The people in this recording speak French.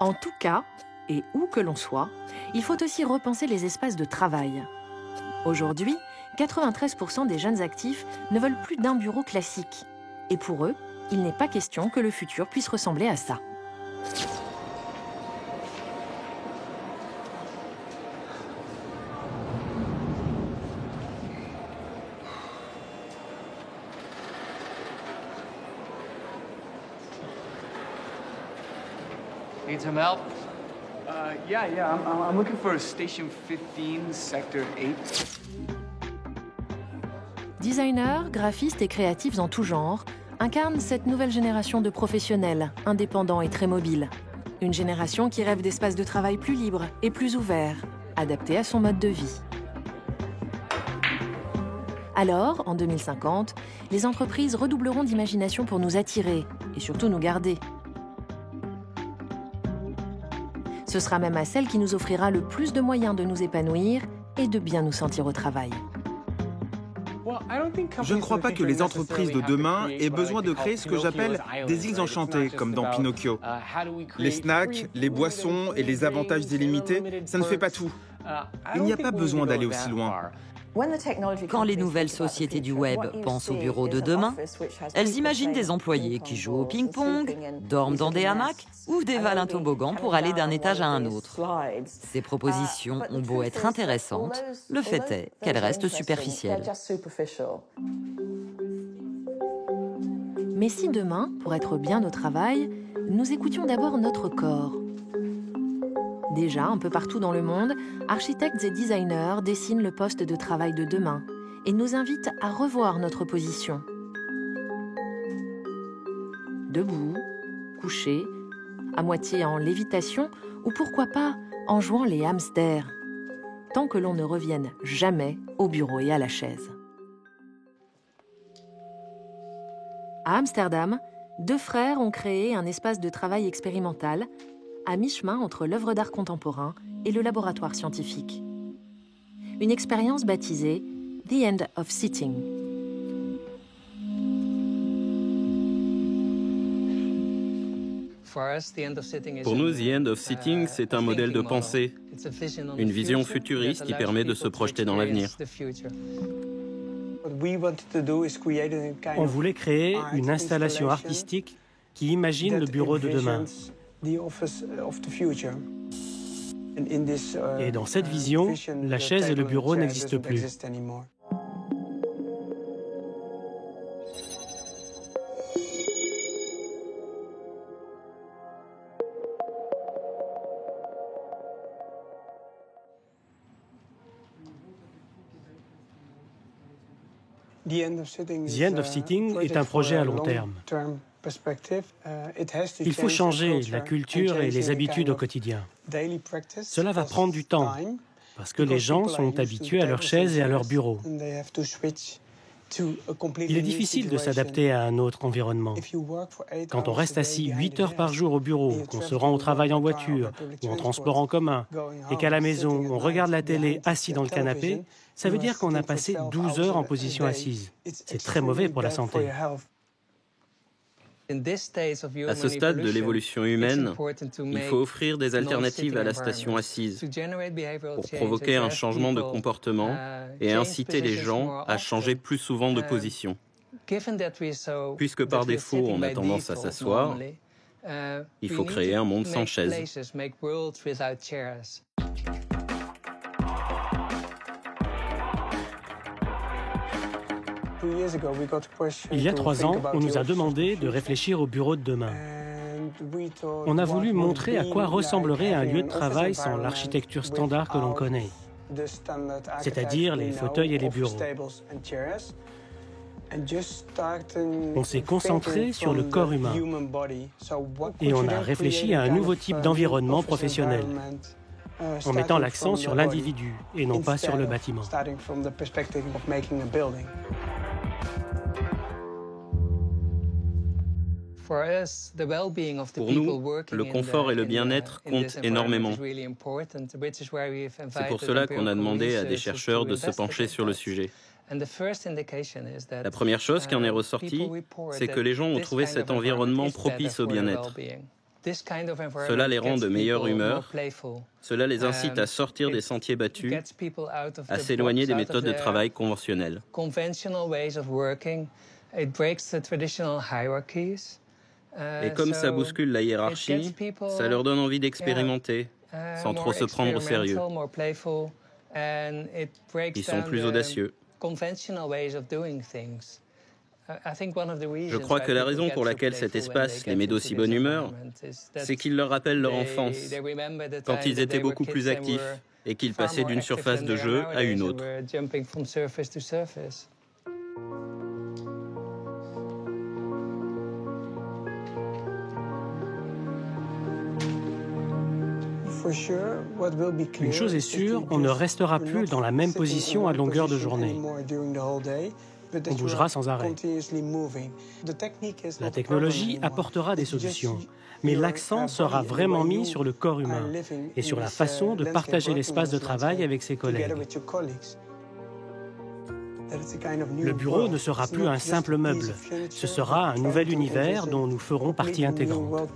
En tout cas, et où que l'on soit, il faut aussi repenser les espaces de travail. Aujourd'hui, 93% des jeunes actifs ne veulent plus d'un bureau classique. Et pour eux, il n'est pas question que le futur puisse ressembler à ça. Need some help? Yeah. I'm looking for station 15, sector 8. Designers, graphistes et créatifs en tout genre incarnent cette nouvelle génération de professionnels, indépendants et très mobiles. Une génération qui rêve d'espaces de travail plus libres et plus ouverts, adaptés à son mode de vie. Alors, en 2050, les entreprises redoubleront d'imagination pour nous attirer et surtout nous garder. Ce sera même à celle qui nous offrira le plus de moyens de nous épanouir et de bien nous sentir au travail. Je ne crois pas que les entreprises de demain aient besoin de créer ce que j'appelle des îles enchantées, comme dans Pinocchio. Les snacks, les boissons et les avantages illimités, ça ne fait pas tout. Il n'y a pas besoin d'aller aussi loin. Quand les nouvelles sociétés du web pensent au bureau de demain, elles imaginent des employés qui jouent au ping-pong, dorment dans des hamacs ou dévalent un toboggan pour aller d'un étage à un autre. Ces propositions ont beau être intéressantes, le fait est qu'elles restent superficielles. Mais si demain, pour être bien au travail, nous écoutions d'abord notre corps? Déjà, un peu partout dans le monde, architectes et designers dessinent le poste de travail de demain et nous invitent à revoir notre position. Debout, couché, à moitié en lévitation ou pourquoi pas en jouant les hamsters, tant que l'on ne revienne jamais au bureau et à la chaise. À Amsterdam, 2 frères ont créé un espace de travail expérimental à mi-chemin entre l'œuvre d'art contemporain et le laboratoire scientifique. Une expérience baptisée « The End of Sitting ». Pour nous, The End of Sitting, c'est un modèle de pensée, une vision futuriste qui permet de se projeter dans l'avenir. On voulait créer une installation artistique qui imagine le bureau de demain. Et dans cette vision, la chaise et le bureau n'existent plus. The End of Sitting est un projet à long terme. Il faut changer la culture et les habitudes au quotidien. Cela va prendre du temps, parce que les gens sont habitués à leur chaise et à leur bureau. Il est difficile de s'adapter à un autre environnement. Quand on reste assis 8 heures par jour au bureau, qu'on se rend au travail en voiture ou en transport en commun, et qu'à la maison, on regarde la télé assis dans le canapé, ça veut dire qu'on a passé 12 heures en position assise. C'est très mauvais pour la santé. À ce stade de l'évolution humaine, il faut offrir des alternatives à la station assise pour provoquer un changement de comportement et inciter les gens à changer plus souvent de position. Puisque par défaut, on a tendance à s'asseoir, il faut créer un monde sans chaise. Il y a 3 ans, on nous a demandé de réfléchir au bureau de demain. On a voulu montrer à quoi ressemblerait un lieu de travail sans l'architecture standard que l'on connaît, c'est-à-dire les fauteuils et les bureaux. On s'est concentré sur le corps humain et on a réfléchi à un nouveau type d'environnement professionnel, en mettant l'accent sur l'individu et non pas sur le bâtiment. Pour nous, le confort et le bien-être comptent énormément. C'est pour cela qu'on a demandé à des chercheurs de se pencher sur le sujet. La première chose qui en est ressortie, c'est que les gens ont trouvé cet environnement propice au bien-être. Cela les rend de meilleure humeur, cela les incite à sortir des sentiers battus, à s'éloigner des méthodes de travail conventionnelles. Et comme ça bouscule la hiérarchie, ça leur donne envie d'expérimenter, sans trop se prendre au sérieux. Ils sont plus audacieux. Je crois que la raison pour laquelle cet espace les met d'aussi bonne humeur, c'est qu'il leur rappelle leur enfance, quand ils étaient beaucoup plus actifs et qu'ils passaient d'une surface de jeu à une autre. Une chose est sûre, on ne restera plus dans la même position à longueur de journée. On bougera sans arrêt. La technologie apportera des solutions, mais l'accent sera vraiment mis sur le corps humain et sur la façon de partager l'espace de travail avec ses collègues. Le bureau ne sera plus un simple meuble, ce sera un nouvel univers dont nous ferons partie intégrante.